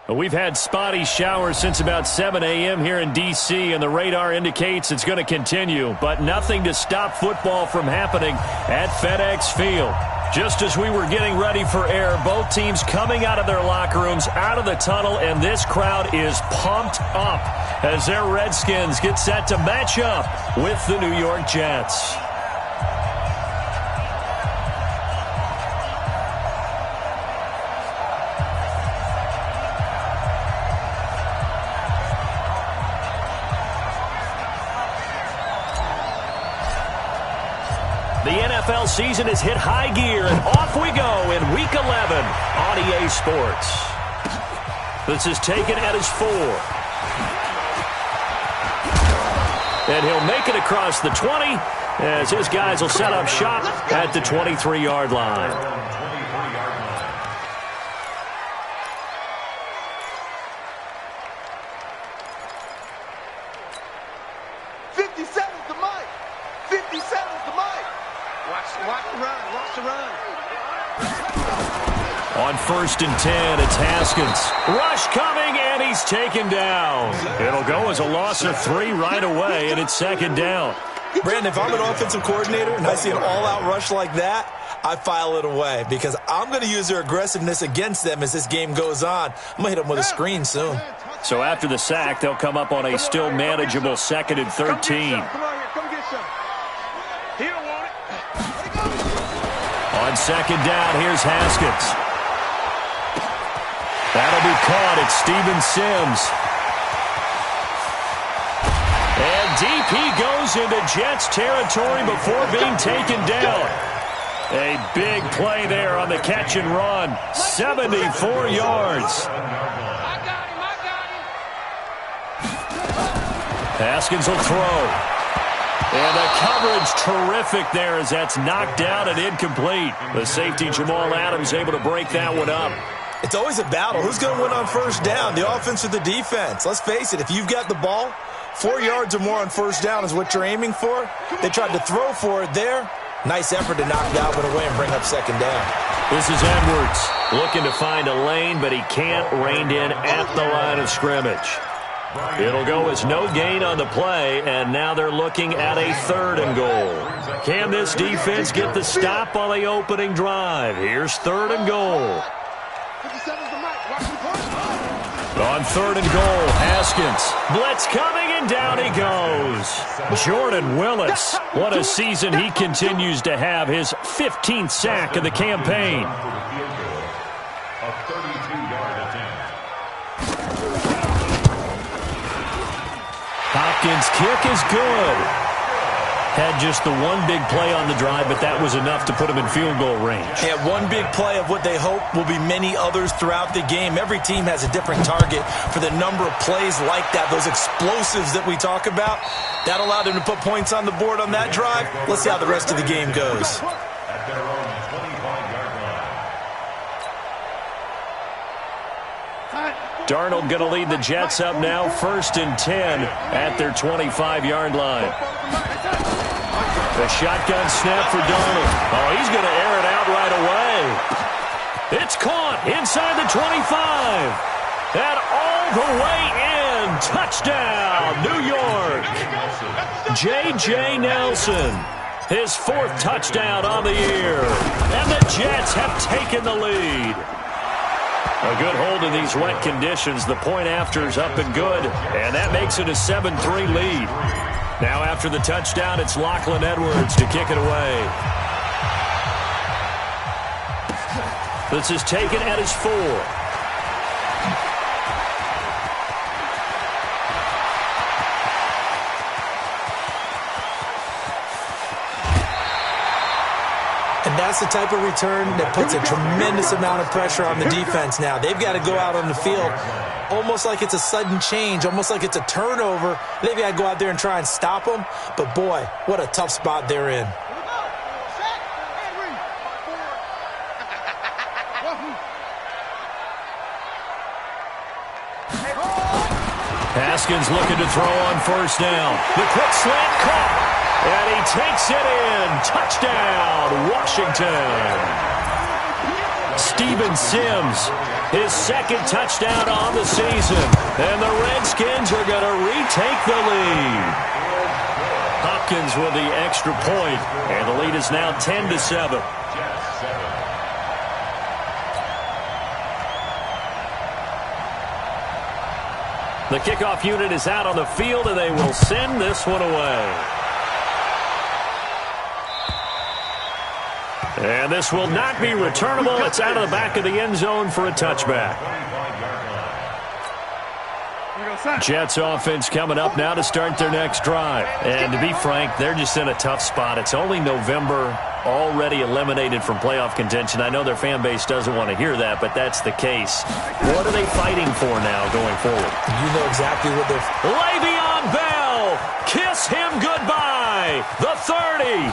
We've had spotty showers since about 7 a.m. here in D.C., and the radar indicates it's going to continue, but nothing to stop football from happening at FedEx Field. Just as we were getting ready for air, both teams coming out of their locker rooms, out of the tunnel, and this crowd is pumped up as their Redskins get set to match up with the New York Jets. The NFL season has hit high gear, and off we go in Week 11 on EA Sports. This is taken at his 4. And he'll make it across the 20 as his guys will set up shop at the 23-yard line. On 1st and 10, it's Haskins. Rush coming, and he's taken down. It'll go as a loss of 3 right away, and it's 2nd down. Brandon, if I'm an offensive coordinator and I see an all-out rush like that, I file it away because I'm going to use their aggressiveness against them as this game goes on. I'm going to hit them with a screen soon. So after the sack, they'll come up on a still manageable 2nd and 13. On 2nd down, here's Haskins. That'll be caught. It's Steven Sims. And deep he goes into Jets territory before being taken down. A big play there on the catch and run. 74 yards. Haskins will throw. And the coverage terrific there as that's knocked down and incomplete. The safety Jamal Adams able to break that one up. It's always a battle. Who's going to win on 1st down, the offense or the defense? Let's face it, if you've got the ball, 4 yards or more on 1st down is what you're aiming for. They tried to throw for it there. Nice effort to knock Dalvin away and bring up 2nd down. This is Edwards looking to find a lane, but he can't rein in at the line of scrimmage. It'll go as no gain on the play, and now they're looking at a 3rd and goal. Can this defense get the stop on the opening drive? Here's 3rd and goal. On 3rd and goal, Haskins. Blitz coming, and down he goes. Jordan Willis. What a season he continues to have. His 15th sack of the campaign. Hopkins' kick is good. Had just the one big play on the drive, but that was enough to put him in field goal range. Yeah, one big play of what they hope will be many others throughout the game. Every team has a different target for the number of plays like that, those explosives that we talk about. That allowed them to put points on the board on that drive. Let's see how the rest of the game goes. Darnold going to lead the Jets up now, 1st and 10 at their 25-yard line. The shotgun snap for Darnold. Oh, he's going to air it out right away. It's caught inside the 25. And all the way in. Touchdown, New York. J.J. Nelson. His 4th touchdown on the year. And the Jets have taken the lead. A good hold in these wet conditions. The point after is up and good, and that makes it a 7-3 lead. Now after the touchdown, it's Lachlan Edwards to kick it away. This is taken at his 4. And that's the type of return that puts a tremendous amount of pressure on the defense now. They've got to go out on the field almost like it's a sudden change, almost like it's a turnover. They've got to go out there and try and stop them. But, boy, what a tough spot they're in. Haskins looking to throw on 1st down. The quick slant caught. And he takes it in. Touchdown, Washington. Steven Sims. His second touchdown on the season. And the Redskins are going to retake the lead. Hopkins with the extra point. And the lead is now 10-7. The kickoff unit is out on the field, and they will send this one away. And this will not be returnable. It's out of the back of the end zone for a touchback. Jets offense coming up now to start their next drive. And to be frank, they're just in a tough spot. It's only November, already eliminated from playoff contention. I know their fan base doesn't want to hear that, but that's the case. What are they fighting for now going forward? You know exactly what they're... Le'Veon Bell! Kiss him goodbye! The 30!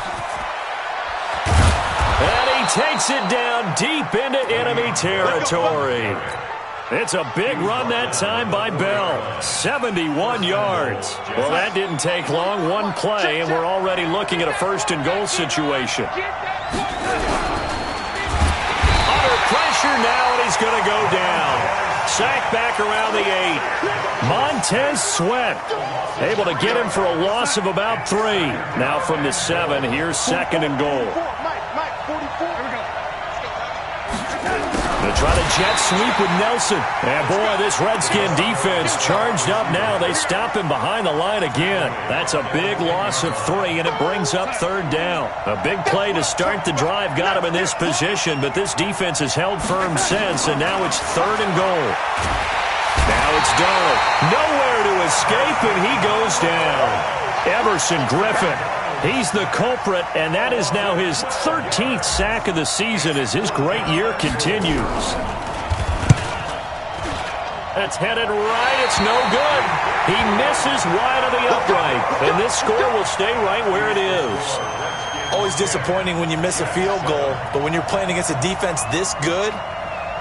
And he takes it down deep into enemy territory. It's a big run that time by Bell. 71 yards. Well, that didn't take long. One play, and we're already looking at a first-and-goal situation. Under pressure now, and he's going to go down. Sacked back around the 8. Montez Sweat able to get him for a loss of about 3. Now from the 7, here's second and goal. They try to jet sweep with Nelson. And boy, this Redskin defense charged up now. They stop him behind the line again. That's a big loss of 3, and it brings up third down. A big play to start the drive got him in this position, but this defense has held firm since, and now it's third and goal. Now it's Darnold. Nowhere to escape, and he goes down. Everson Griffin. He's the culprit, and that is now his 13th sack of the season as his great year continues. That's headed right. It's no good. He misses wide of the upright, and this score will stay right where it is. Always disappointing when you miss a field goal, but when you're playing against a defense this good,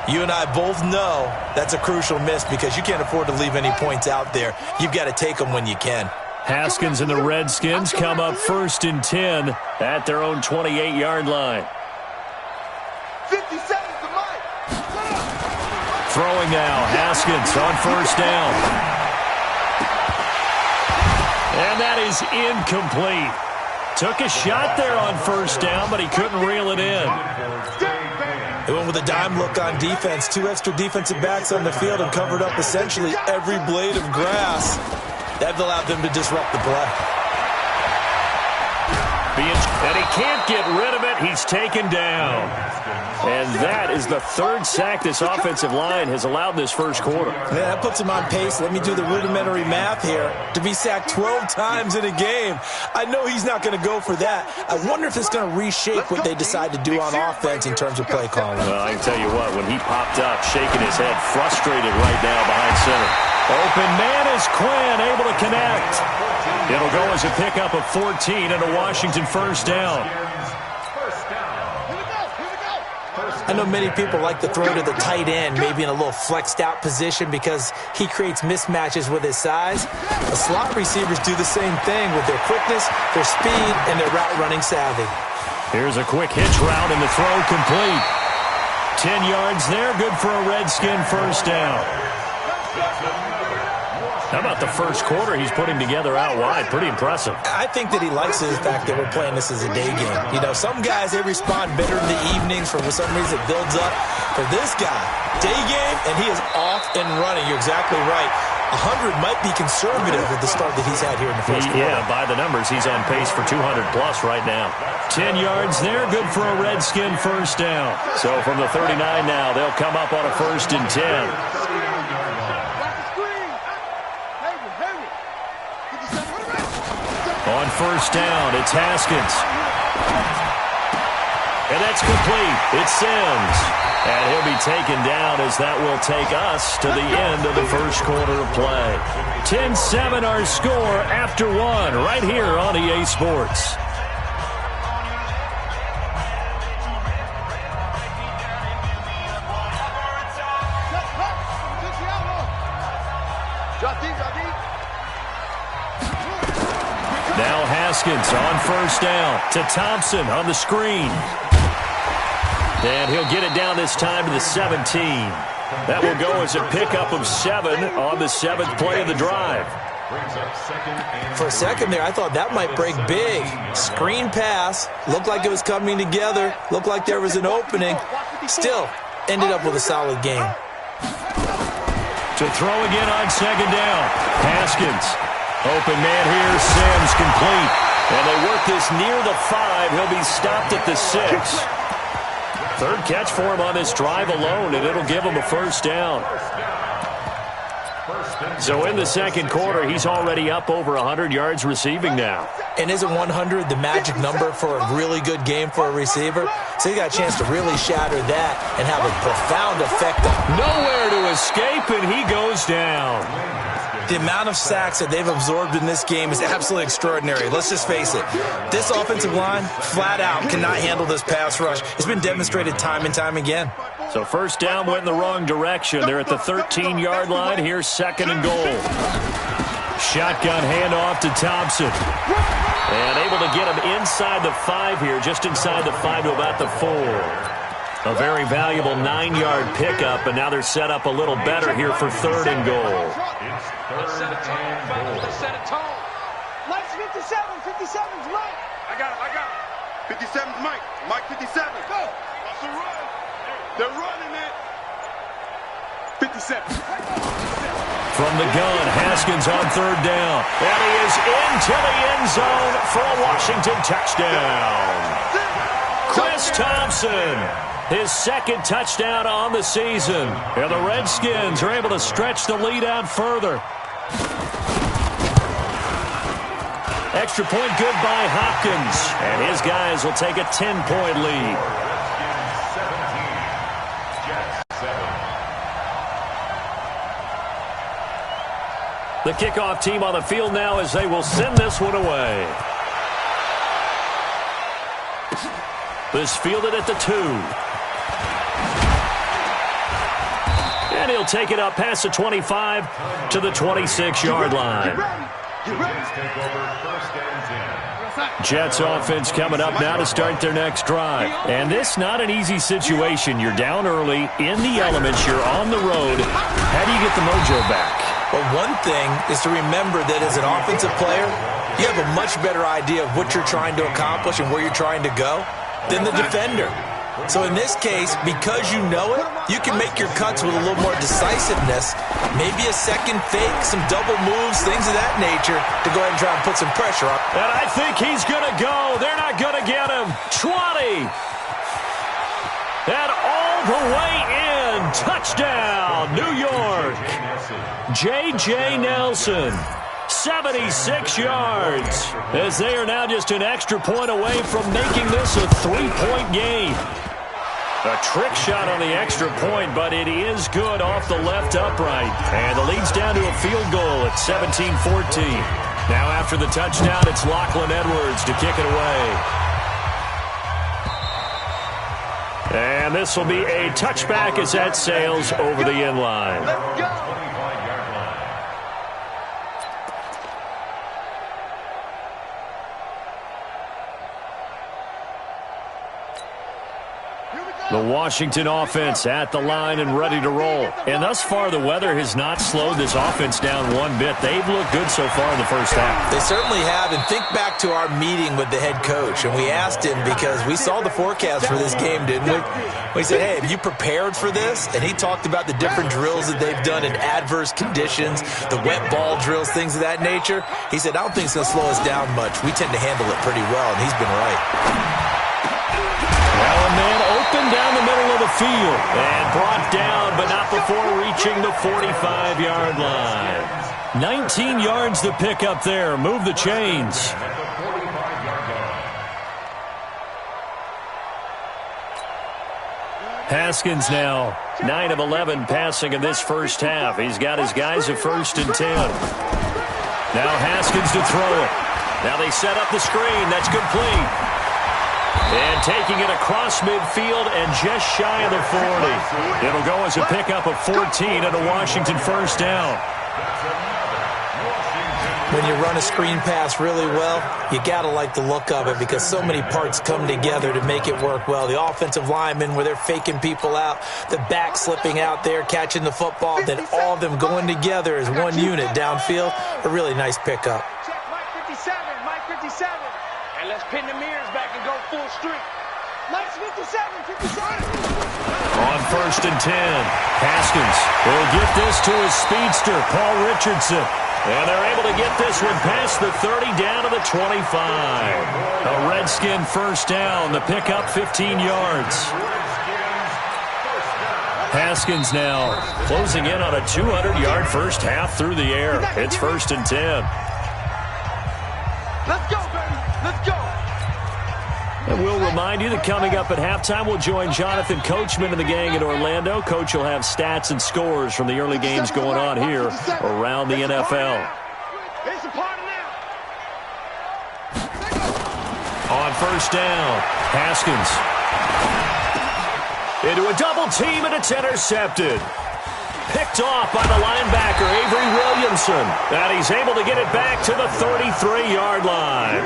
you and I both know that's a crucial miss because you can't afford to leave any points out there. You've got to take them when you can. Haskins and the Redskins come up first and 10 at their own 28-yard line. 50 seconds to Mike. Throwing now, Haskins on first down. And that is incomplete. Took a shot there on first down, but he couldn't reel it in. They went with a dime look on defense. 2 extra defensive backs on the field and covered up essentially every blade of grass. That allowed them to disrupt the play. And he can't get rid of it. He's taken down. And that is the 3rd sack this offensive line has allowed this first quarter. Yeah, that puts him on pace. Let me do the rudimentary math here. To be sacked 12 times in a game. I know he's not going to go for that. I wonder if it's going to reshape what they decide to do on offense in terms of play calling. Well, I can tell you what, when he popped up, shaking his head, frustrated right now behind center. Open man is Quinn, able to connect. It'll go as a pickup of 14 and a Washington first down. I know many people like to throw to the tight end, maybe in a little flexed out position because he creates mismatches with his size. The slot receivers do the same thing with their quickness, their speed, and their route running savvy. Here's a quick hitch route and the throw complete. 10 yards there, good for a Redskin first down. How about the first quarter he's putting together out wide? Pretty impressive. I think that he likes the fact that we're playing this as a day game. You know, some guys, they respond better in the evenings for some reason it builds up. For this guy, day game, and he is off and running. You're exactly right. 100 might be conservative with the start that he's had here in the first quarter. Yeah, by the numbers, he's on pace for 200-plus right now. 10 yards there, good for a Redskin first down. So from the 39 now, they'll come up on a first and 10. On first down, it's Haskins. And that's complete. It's Sims. And he'll be taken down as that will take us to the end of the first quarter of play. 10-7 our score after 1 right here on EA Sports. Now Haskins on first down to Thompson on the screen. And he'll get it down this time to the 17. That will go as a pickup of 7 on the 7th play of the drive. For a second there, I thought that might break big. Screen pass. Looked like it was coming together. Looked like there was an opening. Still, ended up with a solid game. To throw again on 2nd down. Haskins. Open man here. Sims complete. And they work this near the 5. He'll be stopped at the 6. 3rd catch for him on this drive alone, and it'll give him a 1st down. So in the 2nd quarter, he's already up over 100 yards receiving now. And isn't 100 the magic number for a really good game for a receiver? So he got a chance to really shatter that and have a profound effect. Nowhere to escape, and he goes down. The amount of sacks that they've absorbed in this game is absolutely extraordinary. Let's just face it. This offensive line, flat out, cannot handle this pass rush. It's been demonstrated time and time again. So 1st down went in the wrong direction. They're at the 13-yard line. Here's 2nd and goal. Shotgun handoff to Thompson. And able to get him inside the 5 here, just inside the 5 to about the 4. A very valuable 9-yard pickup, and now they're set up a little better here for 3rd and goal. Let's set a tone. Mike's 57. 57's Mike. I got it. 57's Mike. Mike 57. Go. What's the run? They're running it. 57. From the gun, Haskins on 3rd down. And he is into the end zone for a Washington touchdown. Chris Thompson, his 2nd touchdown on the season. And the Redskins are able to stretch the lead out further. Extra point good by Hopkins. And his guys will take a 10-point lead. The kickoff team on the field now as they will send this one away. This fielded at the 2. And he'll take it up past the 25 to the 26-yard line. Jets offense coming up now to start their next drive. And this not an easy situation. You're down early, in the elements, you're on the road. How do you get the mojo back? Well, one thing is to remember that as an offensive player, you have a much better idea of what you're trying to accomplish and where you're trying to go than the defender. So in this case, because you know it, you can make your cuts with a little more decisiveness, maybe a second fake, some double moves, things of that nature, to go ahead and try and put some pressure on. And I think he's going to go. They're not going to get him. 20. And all the way in. Touchdown, New York. J.J. Nelson, 76 yards, as they are now just an extra point away from making this a 3-point game. A trick shot on the extra point, but it is good off the left upright. And the lead's down to a field goal at 17-14. Now after the touchdown, it's Lachlan Edwards to kick it away. And this will be a touchback as that sails over the end line. Let's go. The Washington offense at the line and ready to roll. And thus far, the weather has not slowed this offense down one bit. They've looked good so far in the first half. They certainly have. And think back to our meeting with the head coach. And we asked him, because we saw the forecast for this game, didn't we? We said, hey, have you prepared for this? And he talked about the different drills that they've done in adverse conditions, the wet ball drills, things of that nature. He said, I don't think it's going to slow us down much. We tend to handle it pretty well, and he's been right. Well, a man open down the middle of the field and brought down, but not before reaching the 45-yard line. 19 yards to pick up there. Move the chains. Haskins now 9 of 11 passing in this first half. He's got his guys at 1st and 10. Now Haskins to throw it. Now they set up the screen. That's complete. And taking it across midfield and just shy of the 40. It'll go as a pickup of 14 and a Washington 1st down. When you run a screen pass really well, you got to like the look of it because so many parts come together to make it work well. The offensive linemen, where they're faking people out, the back slipping out there, catching the football, then all of them going together as one unit downfield. A really nice pickup. Check Mike 57, Mike 57. And let's pin the mirrors back and go full streak. Mike's 57, 57. On 1st and 10, Haskins will get this to his speedster, Paul Richardson. And they're able to get this one past the 30 down to the 25. A Redskin first down. The pickup 15 yards. Haskins now closing in on a 200-yard first half through the air. It's 1st and 10. Let's go, baby. Let's go. And we'll remind you that coming up at halftime, we'll join Jonathan Coachman and the gang in Orlando. Coach will have stats and scores from the early games going on here around the NFL. It's a party now. On 1st down, Haskins into a double team, and it's intercepted. Picked off by the linebacker, Avery Williamson. And he's able to get it back to the 33-yard line.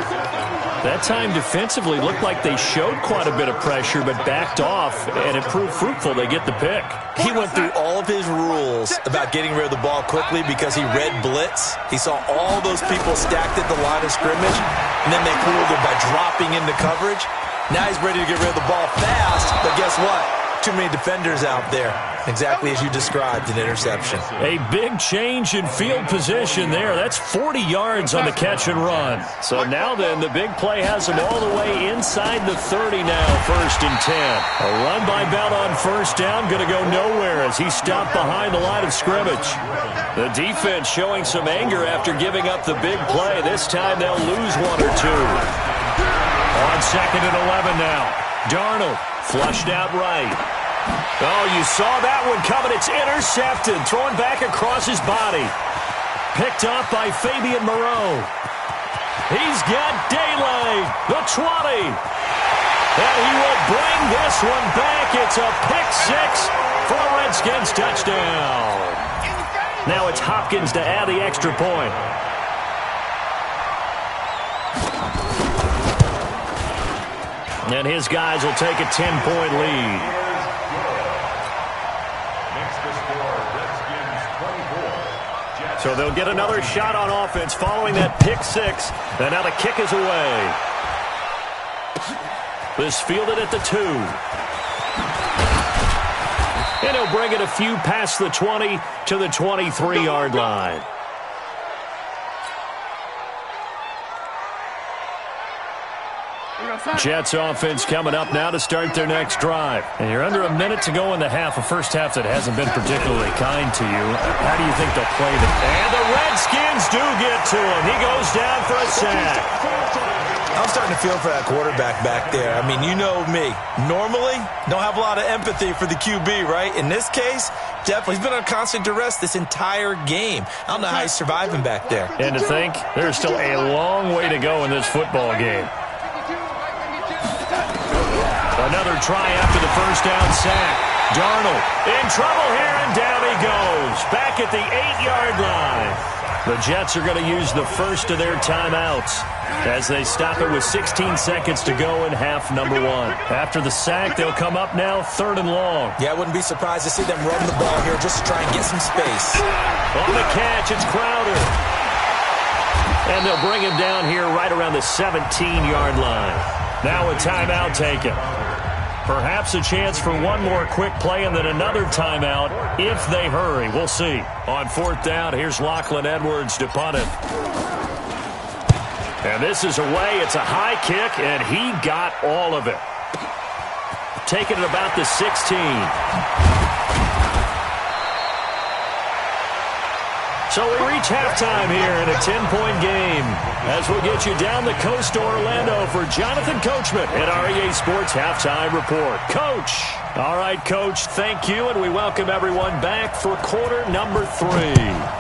That time defensively looked like they showed quite a bit of pressure but backed off, and it proved fruitful. They get the pick. He went through all of his rules about getting rid of the ball quickly because he read blitz. He saw all those people stacked at the line of scrimmage, and then they fooled him by dropping into coverage. Now he's ready to get rid of the ball fast, but guess what? Too many defenders out there. Exactly as you described, an interception. A big change in field position there. That's 40 yards on the catch and run. So now then, the big play has him all the way inside the 30 now, 1st and 10. A run by Bell on 1st down, going to go nowhere as he stopped behind the line of scrimmage. The defense showing some anger after giving up the big play. This time they'll lose one or two. On 2nd and 11 now. Darnold flushed out right. Oh, you saw that one coming. It's intercepted. Thrown back across his body. Picked up by Fabian Moreau. He's got daylight. The 20. And he will bring this one back. It's a pick six for a Redskins touchdown. Now it's Hopkins to add the extra point. And his guys will take a 10-point lead. So they'll get another shot on offense following that pick six. And now the kick is away. This fielded at the 2. And he'll bring it a few past the 20 to the 23-yard line. Jets offense coming up now to start their next drive. And you're under a minute to go in the half, a first half that hasn't been particularly kind to you. How do you think they'll play them? And the Redskins do get to him. He goes down for a sack. I'm starting to feel for that quarterback back there. I mean, you know me. Normally, don't have a lot of empathy for the QB, right? In this case, definitely. He's been on constant duress this entire game. I don't know how he's surviving back there. And to think, there's still a long way to go in this football game. Another try after the first down sack. Darnold in trouble here, and down he goes. Back at the 8-yard line. The Jets are going to use the first of their timeouts as they stop it with 16 seconds to go in half number 1. After the sack, they'll come up now 3rd and long. Yeah, I wouldn't be surprised to see them run the ball here just to try and get some space. On the catch, it's Crowder. And they'll bring him down here right around the 17-yard line. Now a timeout taken. Perhaps a chance for one more quick play and then another timeout if they hurry. We'll see. On 4th down, here's Lachlan Edwards to punt it. And this is away. It's a high kick, and he got all of it. Taking it about the 16. So we reach halftime here in a 10-point game as we'll get you down the coast to Orlando for Jonathan Coachman at REA Sports Halftime Report. Coach. All right, Coach, thank you, and we welcome everyone back for quarter number 3.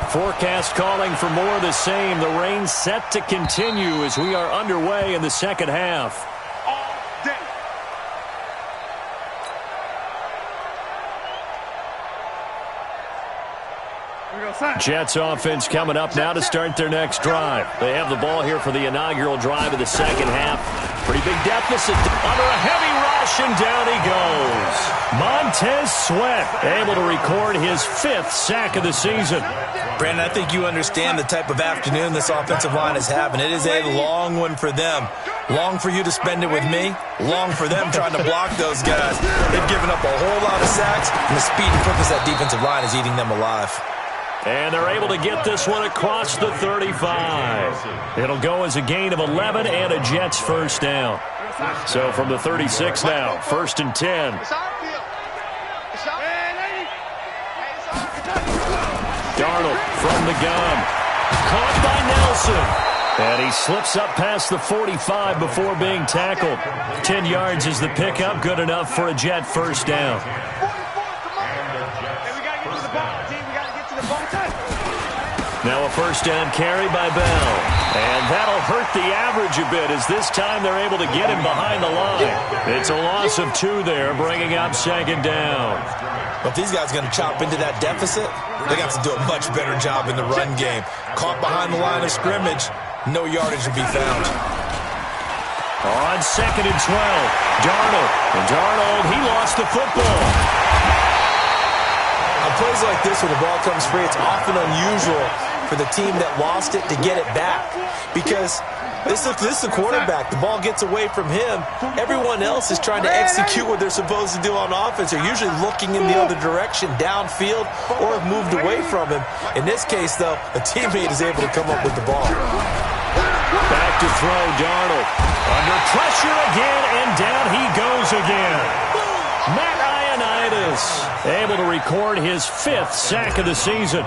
Forecast calling for more of the same. The rain set to continue as we are underway in the second half. Jets offense coming up now to start their next drive. They have the ball here for the inaugural drive of the second half. Pretty big deficit under a heavy rush, and down he goes. Montez Sweat able to record his 5th sack of the season. Brandon, I think you understand the type of afternoon this offensive line is having. It is a long one for them. Long for you to spend it with me. Long for them trying to block those guys. They've given up a whole lot of sacks, and the speed and quickness of that defensive line is eating them alive. And they're able to get this one across the 35. It'll go as a gain of 11 and a Jets first down. So from the 36 now, 1st and 10. Darnold from the gun. Caught by Nelson. And he slips up past the 45 before being tackled. 10 yards is the pickup. Good enough for a Jet first down. Now a first down carry by Bell. And that'll hurt the average a bit as this time they're able to get him behind the line. It's a loss of 2 there, bringing up 2nd down. But if these guys are going to chop into that deficit, they got to do a much better job in the run game. Caught behind the line of scrimmage, no yardage to be found. On 2nd and 12, Darnold. And Darnold, he lost the football. On plays like this, when the ball comes free, it's often unusual for the team that lost it to get it back. Because this is the quarterback. The ball gets away from him. Everyone else is trying to execute what they're supposed to do on offense. They're usually looking in the other direction, downfield, or have moved away from him. In this case, though, a teammate is able to come up with the ball. Back to throw, Darnold. Under pressure again, and down he goes again. Matt Ioannidis able to record his 5th sack of the season.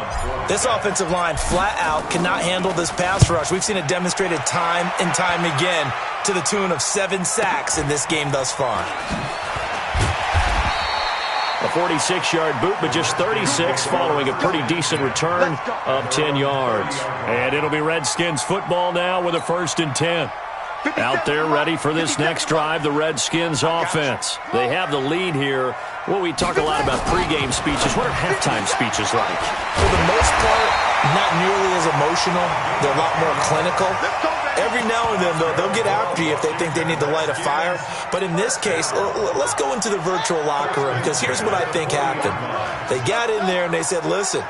This offensive line flat out cannot handle this pass rush. We've seen it demonstrated time and time again to the tune of 7 sacks in this game thus far. A 46-yard boot, but just 36 following a pretty decent return of 10 yards. And it'll be Redskins football now with a 1st and 10. Out there ready for this next drive, the Redskins offense. They have the lead here. Well, we talk a lot about pregame speeches. What are halftime speeches like? For the most part, not nearly as emotional. They're a lot more clinical. Every now and then, though, they'll get after you if they think they need to light a fire. But in this case, let's go into the virtual locker room, because here's what I think happened. They got in there and they said, listen,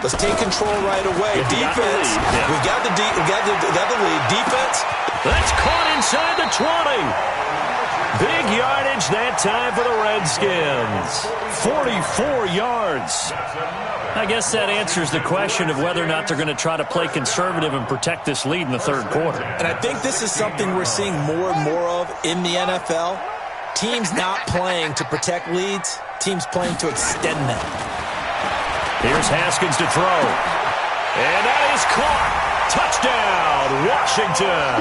let's take control right away. Defense, we got the lead. Defense. That's caught inside the 20. Big yardage that time for the Redskins. 44 yards. I guess that answers the question of whether or not they're going to try to play conservative and protect this lead in the 3rd quarter. And I think this is something we're seeing more and more of in the NFL. Teams not playing to protect leads, teams playing to extend them. Here's Haskins to throw. And that is caught. Touchdown, Washington.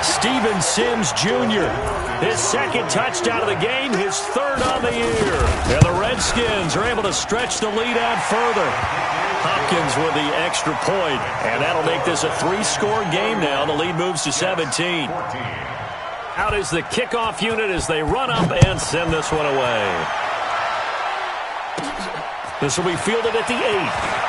Steven Sims Jr., his 2nd touchdown of the game, his 3rd on the year. And the Redskins are able to stretch the lead out further. Hopkins with the extra point, and that'll make this a 3-score game now. The lead moves to 17. Out is the kickoff unit as they run up and send this one away. This will be fielded at the 8.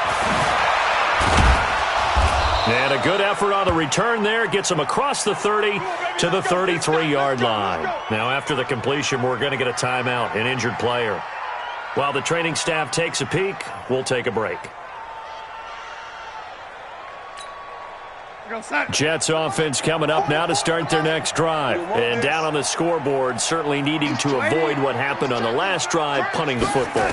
And a good effort on the return there. Gets him across the 30 to the 33-yard line. Now, after the completion, we're going to get a timeout, an injured player. While the training staff takes a peek, we'll take a break. Jets offense coming up now to start their next drive. And down on the scoreboard, certainly needing to avoid what happened on the last drive, punting the football.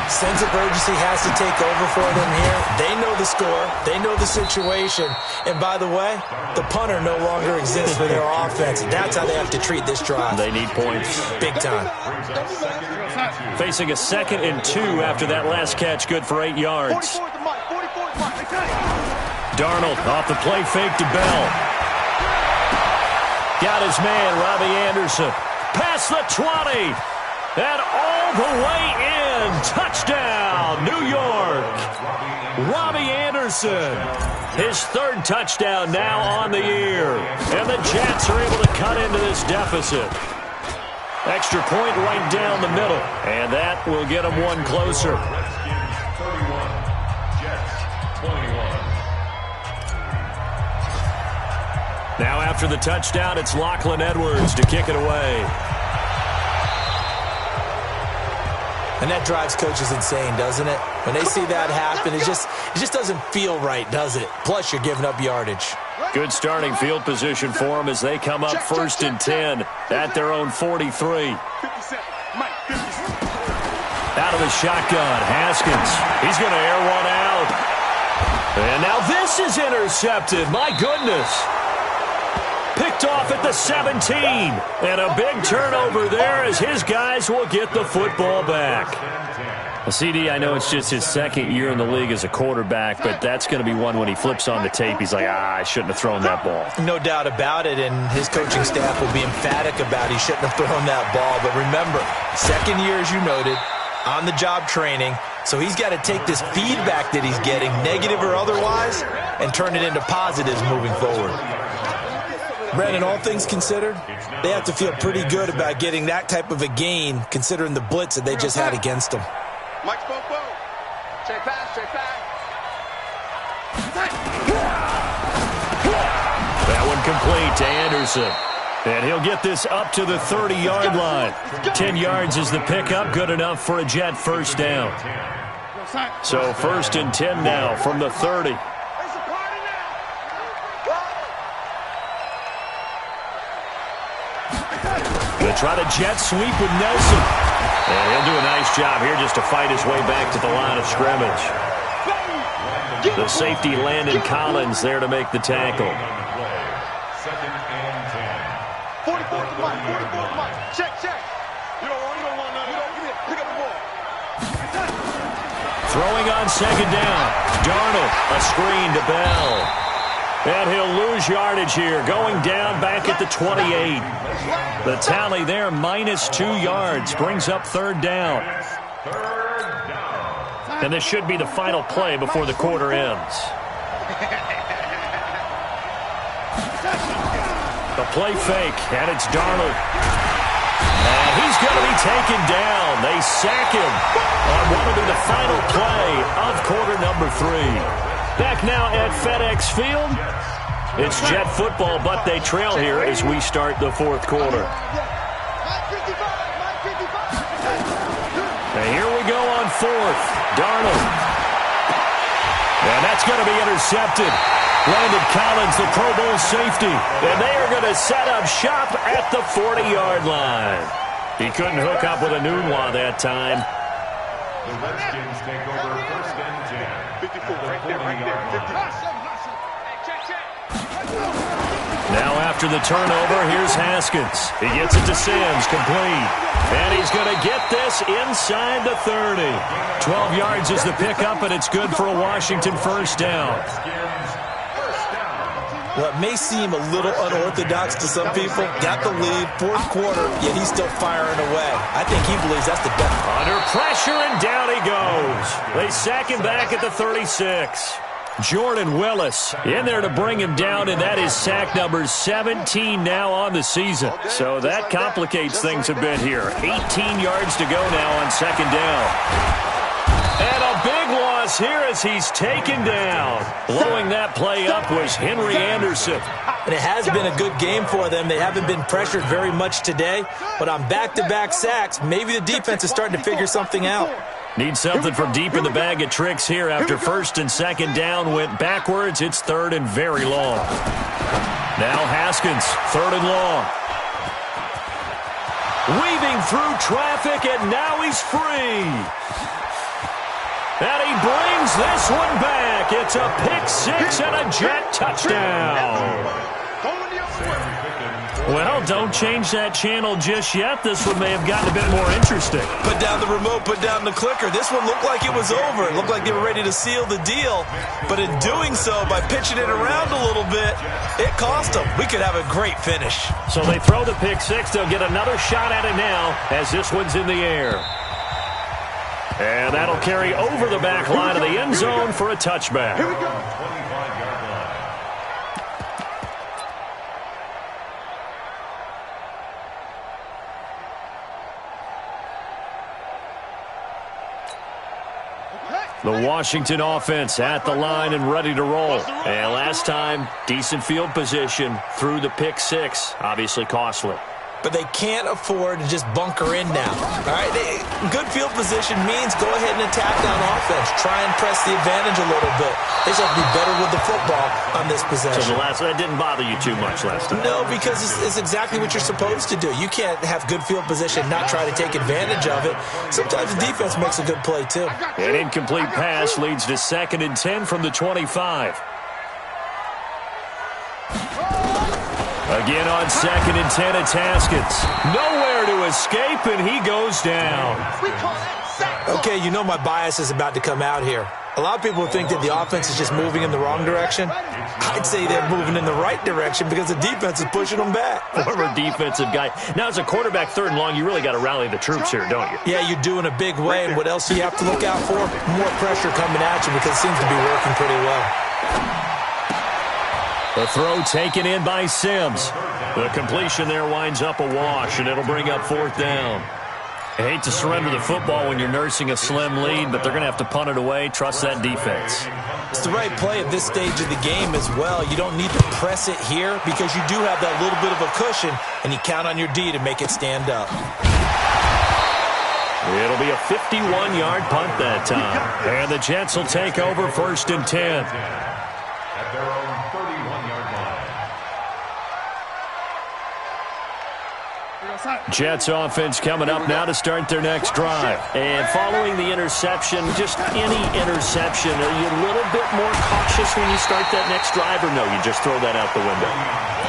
Sense of urgency has to take over for them here. They know the score. They know the situation. And by the way, the punter no longer exists for their offense. That's how they have to treat this drive. They need points. Big time. Facing a 2nd and 2 after that last catch, good for 8 yards. Darnold off the play fake to Bell. Got his man, Robbie Anderson. Past the 20. And all the way in. Touchdown, New York. Robbie Anderson. His 3rd touchdown now on the year. And the Jets are able to cut into this deficit. Extra point right down the middle. And that will get them one closer. Now after the touchdown, it's Lachlan Edwards to kick it away. And that drives coaches insane, doesn't it? When they see that happen, it just doesn't feel right, does it? Plus, you're giving up yardage. Good starting field position for them as they come up first and 10 at their own 43. Out of the shotgun, Haskins. He's going to air one out. And now this is intercepted. My goodness. Picked off at the 17. And a big turnover there as his guys will get the football back. CD, I know it's just his second year in the league as a quarterback, but that's going to be one when he flips on the tape. He's like, I shouldn't have thrown that ball. No doubt about it, and his coaching staff will be emphatic about he shouldn't have thrown that ball. But remember, second year, as you noted, on-the-job training, so he's got to take this feedback that he's getting, negative or otherwise, and turn it into positives moving forward. Brandon, all things considered, they have to feel pretty good about getting that type of a gain, considering the blitz that they just had against them. Mike's Bobo. Check pass, check back. That one complete to Anderson. And he'll get this up to the 30-yard line. 10 yards is the pickup, good enough for a Jet first down. So first and 10 now from the 30. They'll try to jet sweep with Nelson. And he'll do a nice job here just to fight his way back to the line of scrimmage. The safety, Landon Collins, there to make the tackle. 2nd and 10. 44 to Mike, 44 to Mike. Check. You don't want none. Pick up the ball. Throwing on second down. Darnold, a screen to Bell. And he'll lose yardage here, going down back at the 28. The tally there, -2 yards, brings up third down. And this should be the final play before the quarter ends. The play fake, and it's Darnold. And he's going to be taken down. They sack him on what will be the final play of quarter number 3. Back now at FedEx Field. It's Jet football, but they trail here as we start the fourth quarter. And here we go on fourth. Darnold. And that's going to be intercepted. Landon Collins, the Pro Bowl safety. And they are going to set up shop at the 40-yard line. He couldn't hook up with a Nunwa that time. The Redskins take over first and 10. 54, right there. 50. Now after the turnover, here's Haskins. He gets it to Sims, complete. And he's going to get this inside the 30. 12 yards is the pickup, and it's good for a Washington first down. Well, it may seem a little unorthodox to some people. Got the lead, fourth quarter, yet he's still firing away. I think he believes that's the best. Under pressure, and down he goes. They sack him back at the 36. Jordan Willis in there to bring him down, and that is sack number 17 now on the season. So that complicates things a bit here. 18 yards to go now on second down. And a big loss here as he's taken down. Blowing that play up was Henry Anderson. And it has been a good game for them. They haven't been pressured very much today, but on back-to-back sacks, maybe the defense is starting to figure something out. Need something from deep in the bag of tricks here after first and second down went backwards. It's third and very long. Now Haskins, third and long. Weaving through traffic, and now he's free. And he brings this one back. It's a pick-6 and a Jet touchdown. Well, don't change that channel just yet. This one may have gotten a bit more interesting. Put down the remote, put down the clicker. This one looked like it was over. It looked like they were ready to seal the deal. But in doing so, by pitching it around a little bit, it cost them. We could have a great finish. So they throw the pick-6. They'll get another shot at it now as this one's in the air. And that'll carry over the back line of the end zone for a touchback. Here we go. The Washington offense at the line and ready to roll. And last time, decent field position through the pick six. Obviously costly. But they can't afford to just bunker in now. All right, good field position means go ahead and attack on offense. Try and press the advantage a little bit. They just have to be better with the football on this possession. So that didn't bother you too much last time? No, because it's exactly what you're supposed to do. You can't have good field position, not try to take advantage of it. Sometimes the defense makes a good play, too. An incomplete pass leads to 2nd and 10 from the 25. Again on 2nd and 10, it's Haskins. Nowhere to escape, and he goes down. Okay, you know my bias is about to come out here. A lot of people think that the offense is just moving in the wrong direction. I'd say they're moving in the right direction because the defense is pushing them back. Former defensive guy. Now, as a quarterback 3rd and long, you really got to rally the troops here, don't you? Yeah, you're doing a big way, and what else do you have to look out for? More pressure coming at you because it seems to be working pretty well. The throw taken in by Sims. The completion there winds up a wash, and it'll bring up 4th down. I hate to surrender the football when you're nursing a slim lead, but they're going to have to punt it away. Trust that defense. It's the right play at this stage of the game as well. You don't need to press it here because you do have that little bit of a cushion, and you count on your D to make it stand up. It'll be a 51-yard punt that time. And the Jets will take over 1st and 10. At their own 31-yard line. Jets offense coming up now to start their next drive. And following the interception, just any interception, are you a little bit more cautious when you start that next drive, or no, you just throw that out the window?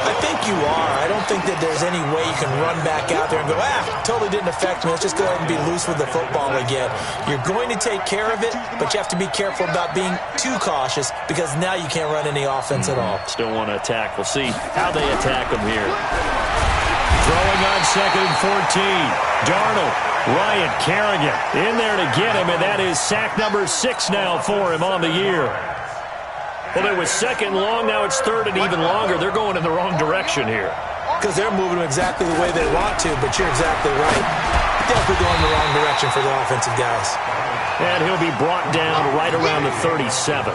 I think you are. I don't think that there's any way you can run back out there and go, totally didn't affect me. Let's just go ahead and be loose with the football again. You're going to take care of it, but you have to be careful about being too cautious because now you can't run any offense at all. Still want to attack. We'll see how they attack them here. Throwing on 2nd and 14. Darnold, Ryan Kerrigan in there to get him, and that is sack number 6 now for him on the year. Well, it was 2nd and long, now it's 3rd and even longer. They're going in the wrong direction here. Because they're moving exactly the way they want to, but you're exactly right. Definitely going in the wrong direction for the offensive guys. And he'll be brought down right around the 37.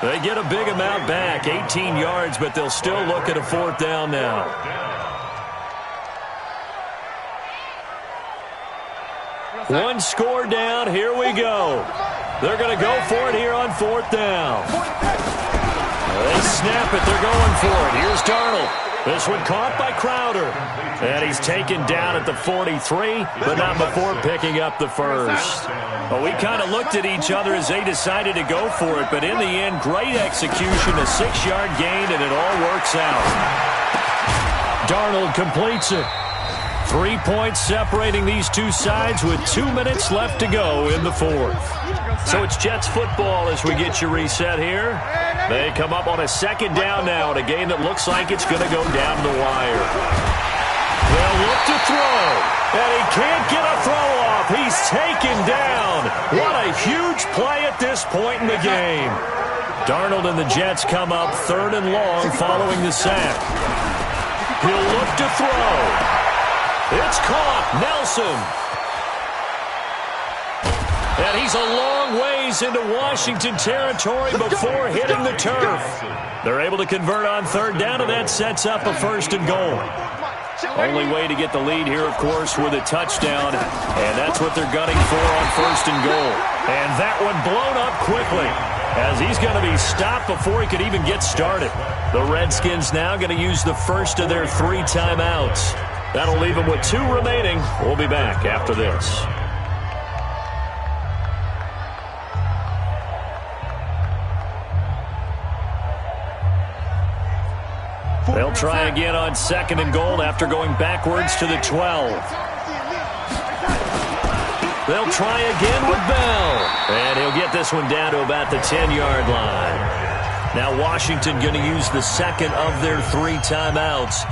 They get a big amount back, 18 yards, but they'll still look at a 4th down now. One score down, here we go. They're going to go for it here on 4th down. They snap it, they're going for it. Here's Darnold. This one caught by Crowder. And he's taken down at the 43, but not before picking up the first. Well, we kind of looked at each other as they decided to go for it, but in the end, great execution, a 6-yard gain, and it all works out. Darnold completes it. 3 points separating these two sides with 2 minutes left to go in the 4th. So it's Jets football as we get you reset here. They come up on a 2nd down now in a game that looks like it's going to go down the wire. They'll look to throw, and he can't get a throw off. He's taken down. What a huge play at this point in the game. Darnold and the Jets come up 3rd and long following the sack. He'll look to throw. It's caught. Nelson. And he's a long ways into Washington territory before hitting the turf. They're able to convert on 3rd down, and that sets up a 1st and goal. Only way to get the lead here, of course, with a touchdown, and that's what they're gunning for on 1st and goal. And that one blown up quickly, as he's going to be stopped before he could even get started. The Redskins now going to use the first of their 3 timeouts. That'll leave them with 2 remaining. We'll be back after this. They'll try again on 2nd and goal after going backwards to the 12. They'll try again with Bell. And he'll get this one down to about the 10-yard line. Now Washington going to use the 2nd of their 3 timeouts.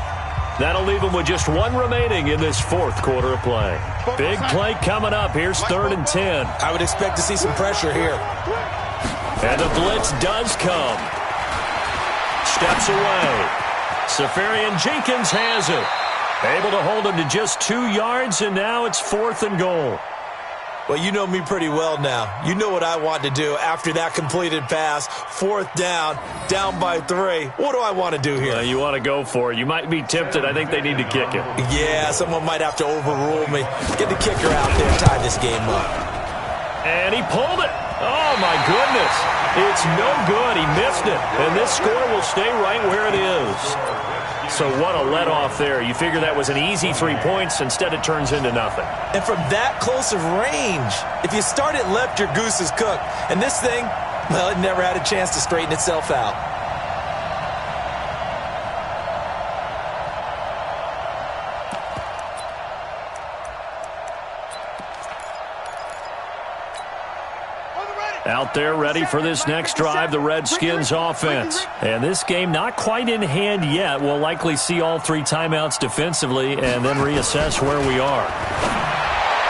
That'll leave them with just 1 remaining in this 4th quarter of play. Big play coming up. Here's 3rd and 10. I would expect to see some pressure here. And the blitz does come. Steps away. Safarian Jenkins has it. Able to hold him to just 2 yards, and now it's 4th and goal. Well, you know me pretty well now. You know what I want to do after that completed pass. 4th down, down by 3. What do I want to do here? You want to go for it. You might be tempted. I think they need to kick it. Yeah, someone might have to overrule me. Get the kicker out there, tie this game up. And he pulled it. Oh, my goodness. It's no good. He missed it. And this score will stay right where it is. So what a let-off there. You figure that was an easy 3 points. Instead, it turns into nothing. And from that close of range, if you start it left, your goose is cooked. And this thing, well, it never had a chance to straighten itself out. Out there ready for this next drive, the Redskins offense. And this game not quite in hand yet. We'll likely see all 3 timeouts defensively and then reassess where we are.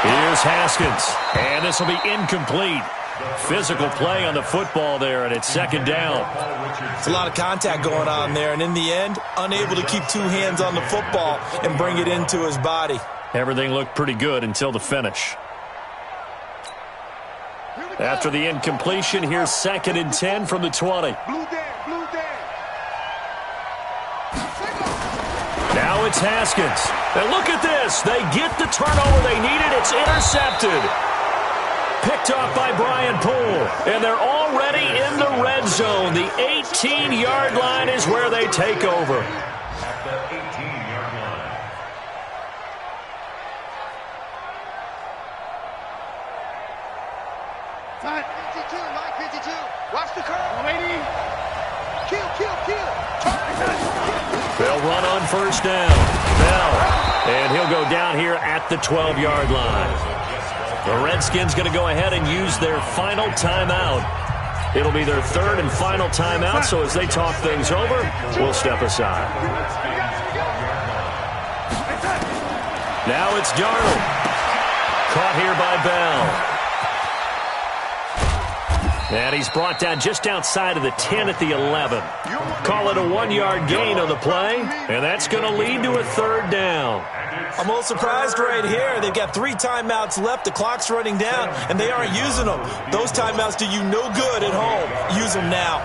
Here's Haskins. And this will be incomplete. Physical play on the football there, and it's 2nd down. It's a lot of contact going on there, and in the end, unable to keep 2 hands on the football and bring it into his body. Everything looked pretty good until the finish. After the incompletion, here's 2nd and 10 from the 20. Now it's Haskins. And look at this. They get the turnover they needed. It's intercepted. Picked off by Brian Poole. And they're already in the red zone. The 18-yard line is where they take over. At the 18-yard line. Time 52, line 52. Watch the curve. Lady. Kill. They'll run on 1st down. Bell. And he'll go down here at the 12-yard line. The Redskins going to go ahead and use their final timeout. It'll be their 3rd and final timeout, so as they talk things over, we'll step aside. Now it's Darnold. Caught here by Bell. And he's brought down just outside of the 10 at the 11. Call it a 1-yard gain on the play, and that's going to lead to a 3rd down. I'm a little surprised right here. They've got 3 timeouts left. The clock's running down, and they aren't using them. Those timeouts do you no good at home. Use them now.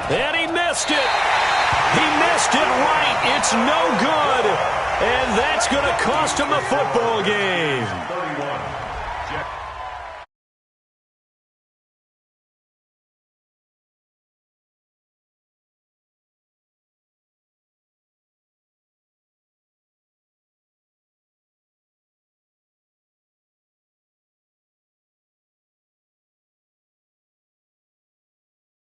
And he missed it. He missed it right. It's no good. And that's going to cost him a football game. 31.